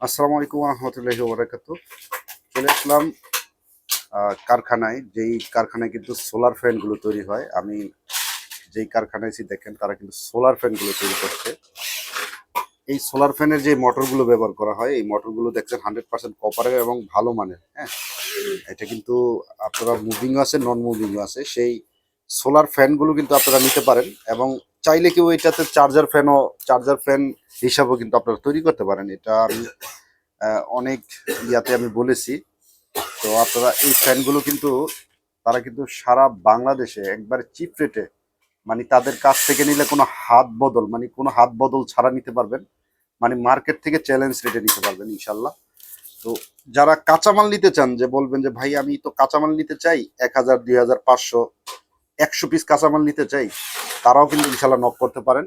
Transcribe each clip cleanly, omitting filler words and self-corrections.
আসসালামু আলাইকুম রহমতুল্লাহি ওয়া বারাকাতুহু। চলে আসলাম কারখানায়, যেই কারখানায় কিন্তু সোলার ফ্যানগুলো তৈরি হয়। আমি যেই কারখানায় এসে দেখেন তারা কিন্তু সোলার ফ্যানগুলো তৈরি করছে। এই সোলার ফ্যানের যে মোটরগুলো ব্যবহার করা হয়, এই মোটরগুলো দেখছেন 100% কপারের এবং ভালো মানের। হ্যাঁ, এটা কিন্তু আপনারা মুভিংও আছে, নন মুভিংও আছে। সেই সোলার ফ্যানগুলো কিন্তু আপনারা নিতে পারেন এবং চাইলে কেউ এটাতে চার্জার ফ্যান হিসাবেও কিন্তু আপনারা তৈরি করতে পারেন। এটা আমি অনেক ইয়াতে আমি বলেছি। তো আপনারা এই ফ্যানগুলো কিন্তু তারা কিন্তু সারা বাংলাদেশে একবারে চিপ রেটে, মানে তাদের কাছ থেকে নিলে কোনো হাত বদল ছাড়া নিতে পারবেন। মানে মার্কেট থেকে চ্যালেঞ্জ রেটে নিতে পারবেন ইনশাল্লাহ। তো যারা কাঁচামাল নিতে চান, যে বলবেন যে ভাই আমি তো কাঁচামাল নিতে চাই 1000, 2000, 500, 100 পিস কাঁচামাল নিতে চাই, তারাও কিন্তু ইনশাল্লাহ নক করতে পারেন।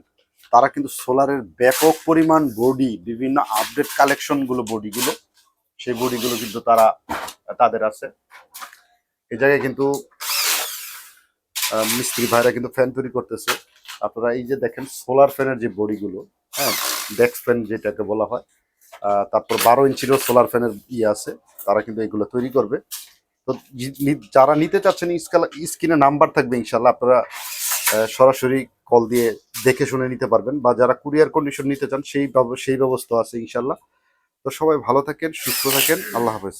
তারা কিন্তু সোলারের ব্যাপক পরিমাণ বডি, বিভিন্ন আপডেট কালেকশনগুলো বডিগুলো, সেই বডিগুলো কিন্তু তাদের আছে। এই জায়গায় কিন্তু মিস্ত্রি ভাইরা কিন্তু ফ্যান তৈরি করতেছে। আপনারা এই যে দেখেন সোলার ফ্যানের যে বডিগুলো, হ্যাঁ, ডেস্ক ফ্যান যেটাকে বলা হয়, তারপর 12 ইঞ্চিরও সোলার ফ্যানের আছে। তারা কিন্তু এগুলো তৈরি করবে। তো যারা নিতে চাচ্ছেন, স্ক্রিনে নাম্বার থাকবে ইনশাল্লাহ, আপনারা সরাসরি কল দিয়ে দেখে শুনে নিতে পারবেন, বা যারা কুরিয়ার কন্ডিশন নিতে চান সেই ব্যবস্থা আছে ইনশাল্লাহ। তো সবাই ভালো থাকেন, সুস্থ থাকেন, আল্লাহ হাফেজ।